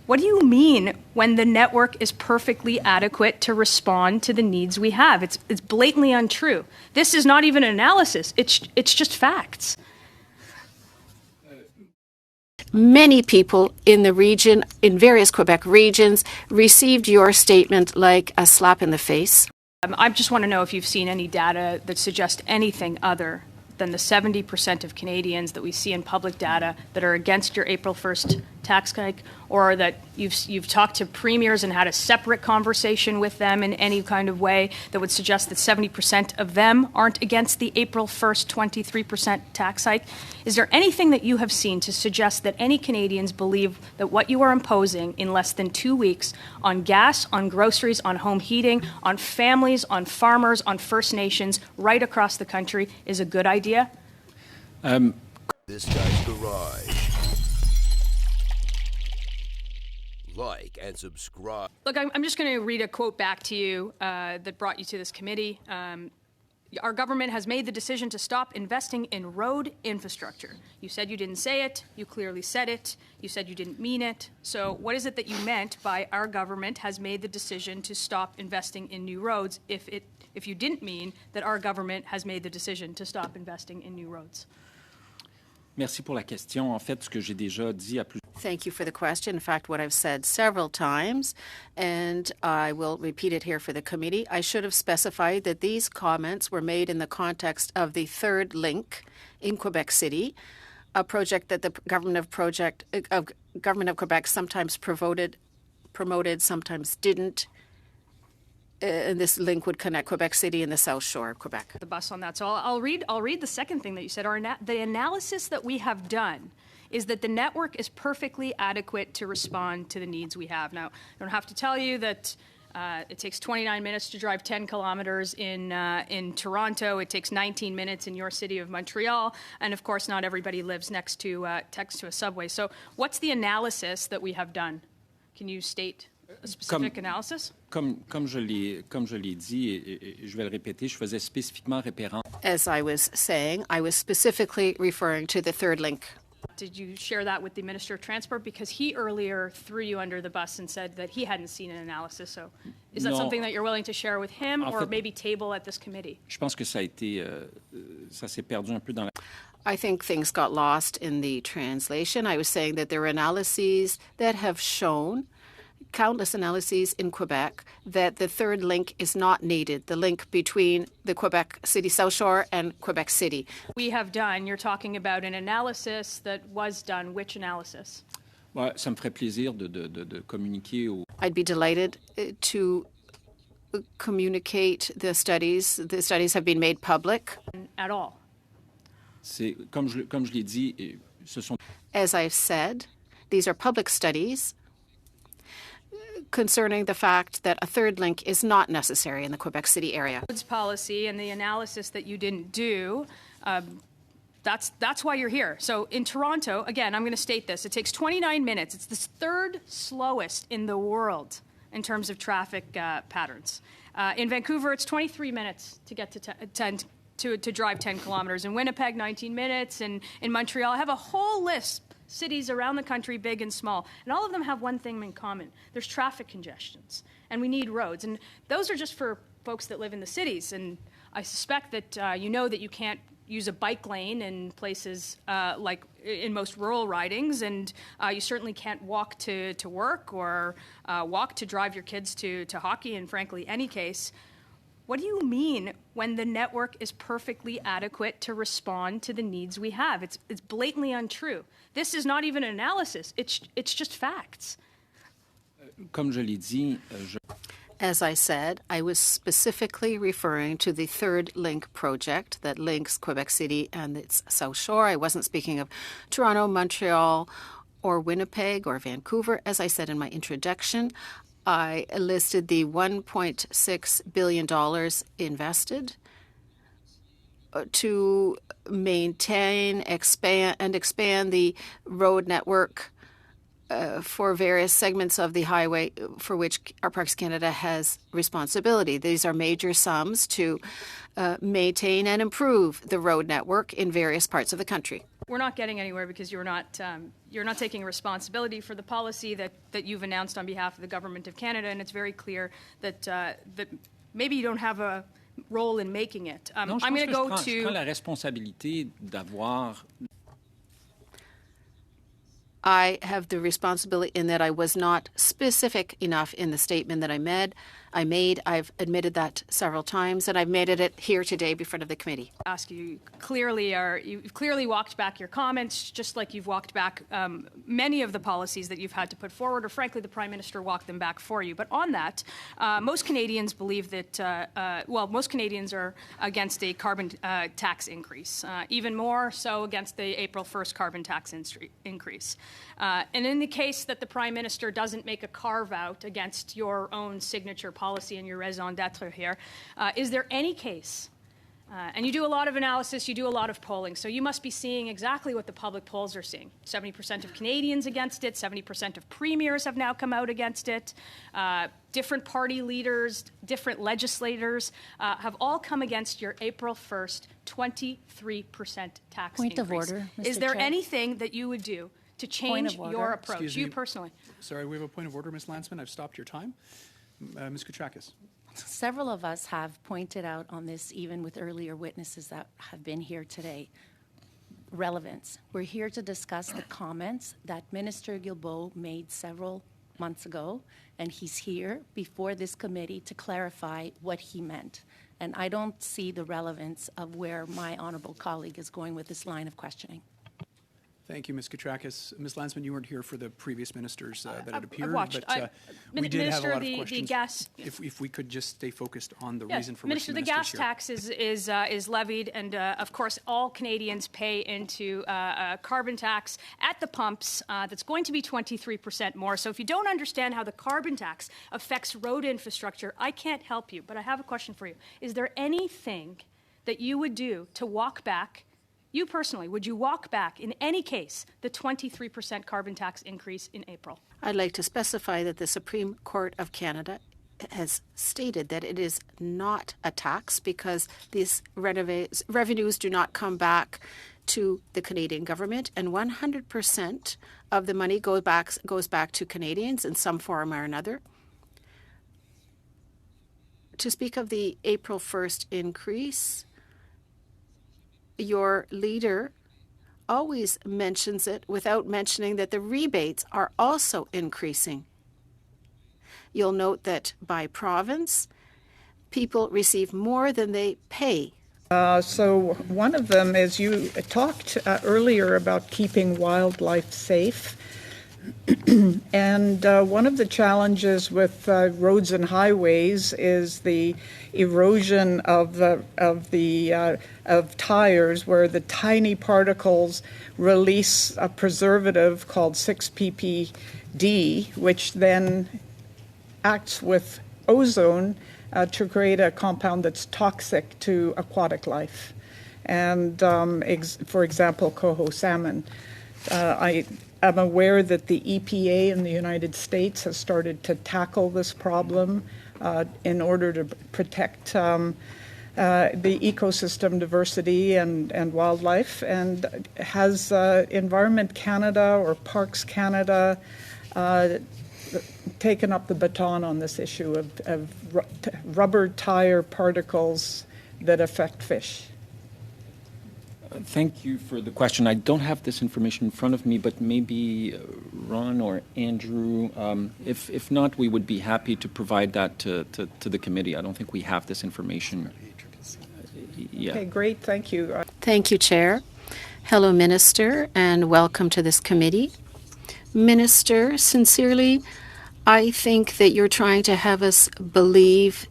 What do you mean when the network is perfectly adequate to respond to the needs we have? It's blatantly untrue. This is not even an analysis. It's just facts. Many people in the region, in various Quebec regions, received your statement like a slap in the face. I just want to know if you've seen any data that suggests anything other than the 70% of Canadians that we see in public data that are against your April 1st tax hike, or that you've talked to premiers and had a separate conversation with them in any kind of way that would suggest that 70% of them aren't against the April 1st 23% tax hike. Is there anything that you have seen to suggest that any Canadians believe that what you are imposing in less than 2 weeks on gas, on groceries, on home heating, on families, on farmers, on First Nations right across the country is a good idea? This guy's garage. Like and subscribe. Look, I'm just going to read a quote back to you that brought you to this committee. Our government has made the decision to stop investing in road infrastructure. You said you didn't say it. You clearly said it. You said you didn't mean it. So what is it that you meant by our government has made the decision to stop investing in new roads if you didn't mean that our government has made the decision to stop investing in new roads? Merci pour la question. En fait, ce que j'ai déjà dit à plus. Thank you for the question. In fact, what I've said several times, and I will repeat it here for the committee, I should have specified that these comments were made in the context of the third link in Quebec City, a project that the government of Quebec sometimes promoted, sometimes didn't. And this link would connect Quebec City and the South Shore of Quebec. The bus on that. So I'll read the second thing that you said. The analysis that we have done is that the network is perfectly adequate to respond to the needs we have. Now, I don't have to tell you that it takes 29 minutes to drive 10 kilometers in Toronto. It takes 19 minutes in your city of Montreal. And of course, not everybody lives next to a subway. So what's the analysis that we have done? Can you state a specific analysis? Comme je l'ai dit, et je vais le répéter, je faisais spécifiquement référence. As I was saying, I was specifically referring to the third link. Did you share that with the Minister of Transport? Because he earlier threw you under the bus and said that he hadn't seen an analysis. So is that something that you're willing to share with him or maybe table at this committee? Je pense que ça s'est perdu un peu dans la... I think things got lost in the translation. I was saying that there are analyses that have shown, countless analyses in Quebec, that the third link is not needed, the link between the Quebec City South Shore and Quebec City. We have done, you're talking about an analysis that was done. Which analysis? Ouais, ça me ferait plaisir de communiquer au... I'd be delighted to communicate the studies. The studies have been made public. At all? Comme je l'ai dit, ce sont... As I've said, these are public studies concerning the fact that a third link is not necessary in the Quebec City area. Policy and the analysis that you didn't do, that's why you're here. So in Toronto, again, I'm going to state this, it takes 29 minutes. It's the third slowest in the world in terms of traffic patterns. In Vancouver, it's 23 minutes to get to drive 10 kilometers. In Winnipeg, 19 minutes. And in Montreal, I have a whole list. Cities around the country, big and small, and all of them have one thing in common. There's traffic congestions, and we need roads. And those are just for folks that live in the cities. And I suspect that you know that you can't use a bike lane in places like in most rural ridings, and you certainly can't walk to work or walk to drive your kids to hockey, in frankly, any case. What do you mean when the network is perfectly adequate to respond to the needs we have? It's blatantly untrue. This is not even an analysis. It's just facts. Comme je l'ai dit, As I said, I was specifically referring to the third link project that links Quebec City and its South Shore. I wasn't speaking of Toronto, Montreal, or Winnipeg, or Vancouver. As I said in my introduction, I listed the $1.6 billion invested to maintain, expand the road network for various segments of the highway for which our Parks Canada has responsibility. These are major sums to maintain and improve the road network in various parts of the country. We're not getting anywhere because you're not taking responsibility for the policy that you've announced on behalf of the Government of Canada, and it's very clear that maybe you don't have a role in making it. Non, I'm going to go je prends la responsabilité d'avoir. I have the responsibility in that I was not specific enough in the statement that I made. I've admitted that several times, and I've made it here today before the committee. Ask you you've clearly walked back your comments, just like you've walked back many of the policies that you've had to put forward, or frankly, the Prime Minister walked them back for you. But on that, most Canadians believe that, most Canadians are against a carbon tax increase, even more so against the April 1st carbon tax increase. And in the case that the Prime Minister doesn't make a carve-out against your own signature policy and your raison d'etre here, is there any case, and you do a lot of analysis, you do a lot of polling, so you must be seeing exactly what the public polls are seeing. 70% of Canadians against it, 70% of premiers have now come out against it, different party leaders, different legislators have all come against your April 1st 23% tax Point increase. of order, Mr. Is there Chair. anything that you would do to change of order. your approach, Excuse you me. personally? Sorry, we have a point of order, Ms. Lansman. I've stopped your time. Ms. Koutrakis. Several of us have pointed out on this, even with earlier witnesses that have been here today. Relevance. We're here to discuss the comments that Minister Guilbeault made several months ago, and he's here before this committee to clarify what he meant. And I don't see the relevance of where my honourable colleague is going with this line of questioning. Thank you, Ms. Koutrakis. Ms. Lansman, you weren't here for the previous ministers that had appeared, watched. but we did have a Minister, lot of the questions. gas. If we could just stay focused on the Yeah, reason for Minister, which the the gas minister's here. tax is levied, and of course, all Canadians pay into a carbon tax at the pumps that's going to be 23% more. So if you don't understand how the carbon tax affects road infrastructure, I can't help you. But I have a question for you. Is there anything that you would do to walk back? You personally, would you walk back, in any case, the 23% carbon tax increase in April? I'd like to specify that the Supreme Court of Canada has stated that it is not a tax because these revenues do not come back to the Canadian government, and 100% of the money goes back to Canadians in some form or another. To speak of the April 1st increase, your leader always mentions it without mentioning that the rebates are also increasing. You'll note that by province, people receive more than they pay. So one of them is you talked earlier about keeping wildlife safe. And one of the challenges with roads and highways is the erosion of tires, where the tiny particles release a preservative called 6-ppd, which then acts with ozone to create a compound that's toxic to aquatic life. And for example, coho salmon. I'm aware that the EPA in the United States has started to tackle this problem in order to protect the ecosystem diversity and wildlife. And has Environment Canada or Parks Canada taken up the baton on this issue of rubber tire particles that affect fish? Thank you for the question. I don't have this information in front of me, but maybe Ron or Andrew, if not, we would be happy to provide that to the committee. I don't think we have this information. Yeah. Okay, great. Thank you. Thank you, Chair. Hello, Minister, and welcome to this committee. Minister, sincerely, I think that you're trying to have us believe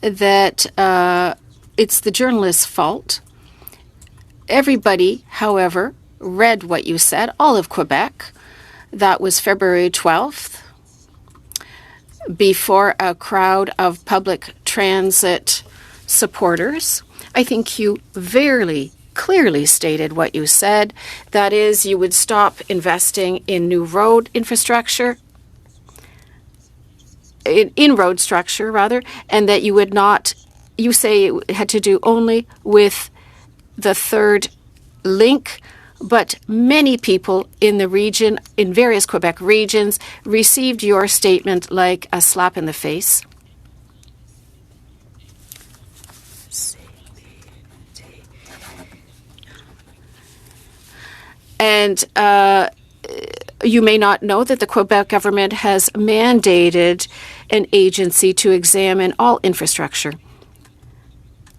that it's the journalist's fault. Everybody, however, read what you said, all of Quebec. That was February 12th, before a crowd of public transit supporters. I think you very clearly stated what you said. That is, you would stop investing in new road infrastructure, in road structure, rather, and that you would not. You say it had to do only with the third link, but many people in the region, in various Quebec regions, received your statement like a slap in the face. And you may not know that the Quebec government has mandated an agency to examine all infrastructure.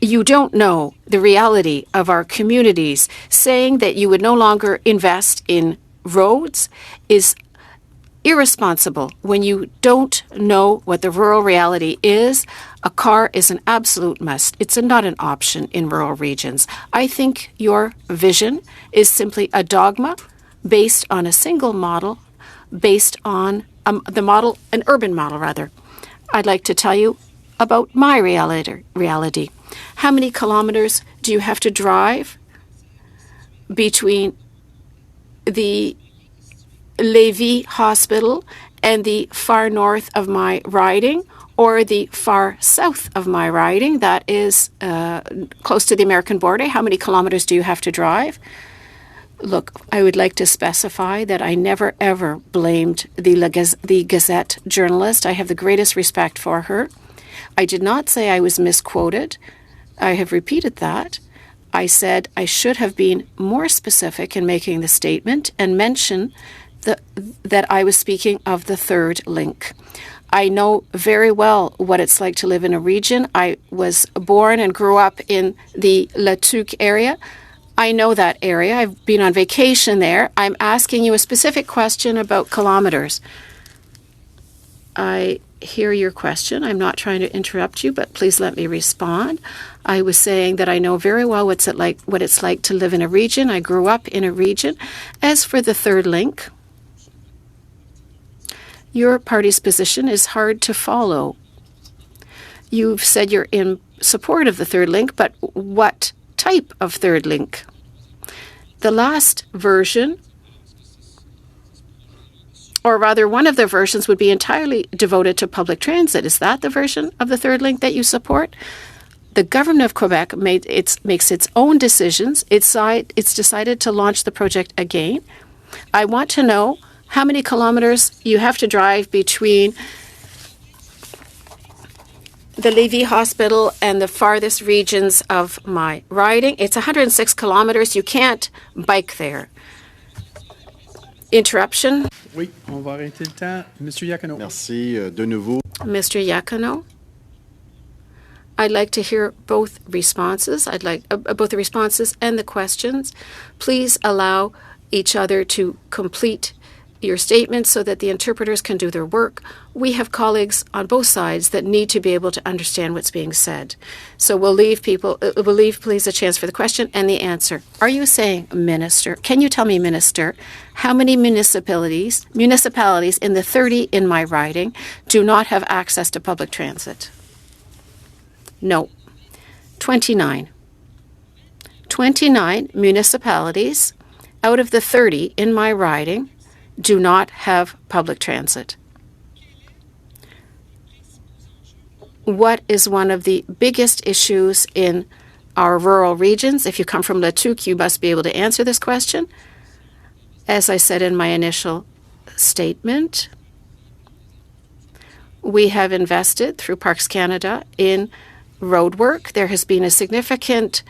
You don't know the reality of our communities. Saying that you would no longer invest in roads is irresponsible when you don't know what the rural reality is. A car is an absolute must. It's not an option in rural regions. I think your vision is simply a dogma based on a single model, based on an urban model, rather. I'd like to tell you about my reality. How many kilometers do you have to drive between the Lévis Hospital and the far north of my riding, or the far south of my riding, that is close to the American border? How many kilometers do you have to drive? Look, I would like to specify that I never, ever blamed the Gazette journalist. I have the greatest respect for her. I did not say I was misquoted. I have repeated that. I said I should have been more specific in making the statement and mention that I was speaking of the third link. I know very well what it's like to live in a region. I was born and grew up in the La Tuque area. I know that area. I've been on vacation there. I'm asking you a specific question about kilometers. I hear your question. I'm not trying to interrupt you, but please let me respond. I was saying that I know very well what it's like to live in a region. I grew up in a region. As for the third link, your party's position is hard to follow. You've said you're in support of the third link, but what type of third link? The last version, or rather one of the versions, would be entirely devoted to public transit. Is that the version of the third link that you support? The government of Quebec makes its own decisions. It's decided to launch the project again. I want to know how many kilometers you have to drive between the Lévis Hospital and the farthest regions of my riding. It's 106 kilometers. You can't bike there. Interruption. Oui, on va arrêter le temps. Mr. Iacono. Merci de nouveau. Mr. Iacono. I'd like to hear both responses. I'd like both the responses and the questions. Please allow each other to complete your statements so that the interpreters can do their work. We have colleagues on both sides that need to be able to understand what's being said. So we'll leave, please, a chance for the question and the answer. Are you saying, Minister, can you tell me, Minister, how many municipalities in the 30 in my riding do not have access to public transit? No. 29. 29 municipalities out of the 30 in my riding do not have public transit. What is one of the biggest issues in our rural regions? If you come from La Tuque, you must be able to answer this question. As I said in my initial statement, we have invested through Parks Canada in road work. There has been a significant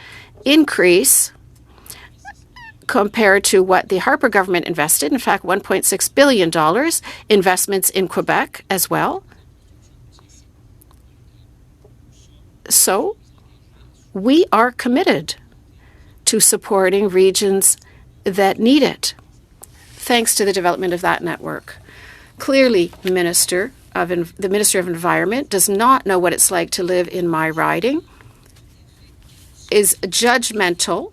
increase compared to what the Harper government invested. In fact, $1.6 billion investments in Quebec as well. So we are committed to supporting regions that need it, thanks to the development of that network. Clearly, the Minister of Environment does not know what it's like to live in my riding, is judgmental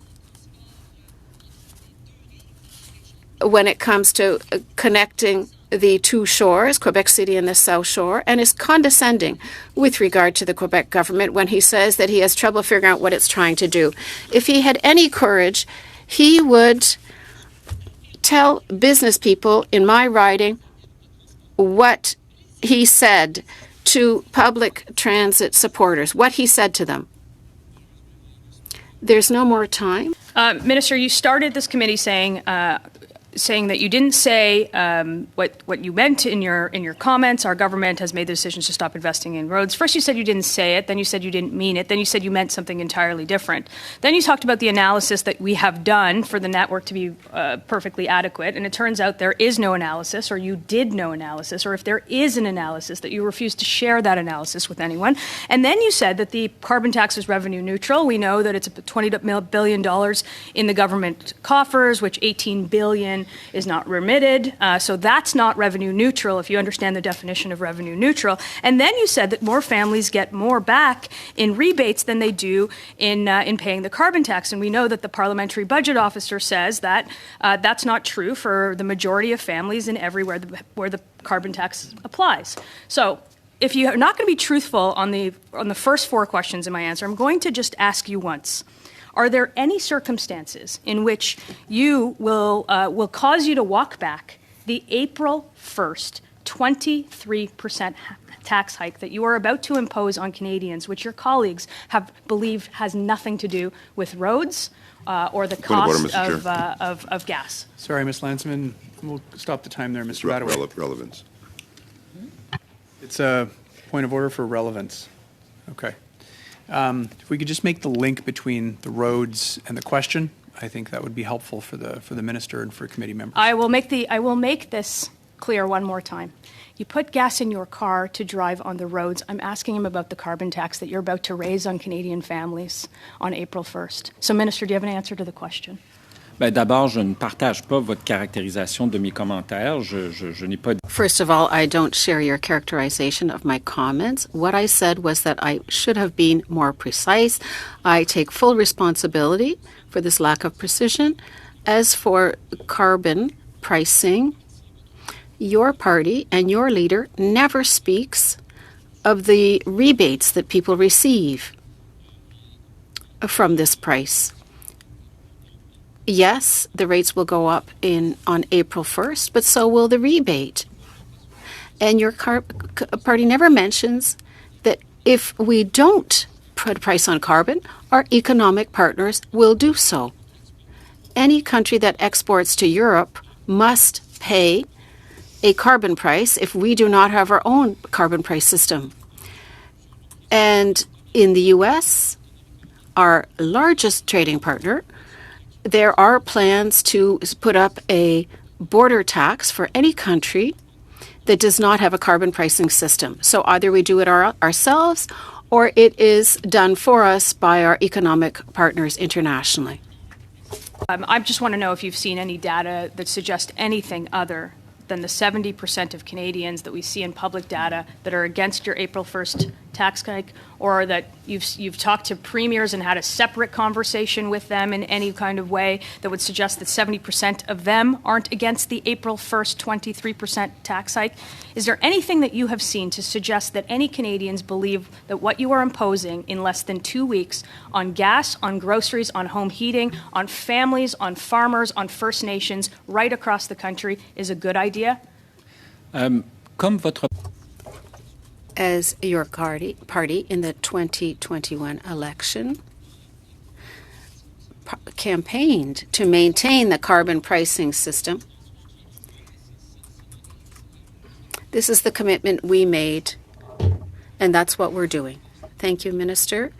when it comes to connecting the two shores, Quebec City and the South Shore, and is condescending with regard to the Quebec government when he says that he has trouble figuring out what it's trying to do. If he had any courage, he would tell business people in my riding what he said to public transit supporters, what he said to them. There's no more time. Minister, you started this committee saying that you didn't say what you meant in your comments. Our government has made the decisions to stop investing in roads. First, you said you didn't say it. Then you said you didn't mean it. Then you said you meant something entirely different. Then you talked about the analysis that we have done for the network to be perfectly adequate. And it turns out there is no analysis, or you did no analysis, or if there is an analysis, that you refuse to share that analysis with anyone. And then you said that the carbon tax is revenue neutral. We know that it's $20 billion in the government coffers, which $18 billion is not remitted. So that's not revenue neutral, if you understand the definition of revenue neutral. And then you said that more families get more back in rebates than they do in paying the carbon tax. And we know that the parliamentary budget officer says that that's not true for the majority of families and everywhere where the carbon tax applies. So if you're not going to be truthful on the first four questions in my answer, I'm going to just ask you once. Are there any circumstances in which you will cause you to walk back the April 1st 23% tax hike that you are about to impose on Canadians, which your colleagues believe has nothing to do with roads or the cost of gas? Sorry, Ms. Landsman. We'll stop the time there, Mr. Radaway. Relevance. It's a point of order for relevance. Okay. If we could just make the link between the roads and the question, I think that would be helpful for the minister and for committee members. I will make this clear one more time. You put gas in your car to drive on the roads. I'm asking him about the carbon tax that you're about to raise on Canadian families on April 1st. So, Minister, do you have an answer to the question? Ben, d'abord, je ne partage pas votre caractérisation de mes commentaires. Je n'ai pas. First of all, I don't share your characterization of my comments. What I said was that I should have been more precise. I take full responsibility for this lack of precision. As for carbon pricing, your party and your leader never speaks of the rebates that people receive from this price. Yes, the rates will go up on April 1st, but so will the rebate. And your party never mentions that if we don't put a price on carbon, our economic partners will do so. Any country that exports to Europe must pay a carbon price if we do not have our own carbon price system. And in the U.S., our largest trading partner, there are plans to put up a border tax for any country that does not have a carbon pricing system. So either we do it ourselves or it is done for us by our economic partners internationally. I just want to know if you've seen any data that suggests anything other than the 70% of Canadians that we see in public data that are against your April 1st tax hike, or that you've talked to premiers and had a separate conversation with them in any kind of way that would suggest that 70% of them aren't against the April 1st 23% tax hike. Is there anything that you have seen to suggest that any Canadians believe that what you are imposing in less than 2 weeks on gas, on groceries, on home heating, on families, on farmers, on First Nations right across the country is a good idea? Comme votre As your party in the 2021 election campaigned to maintain the carbon pricing system, this is the commitment we made, and that's what we're doing. Thank you, Minister.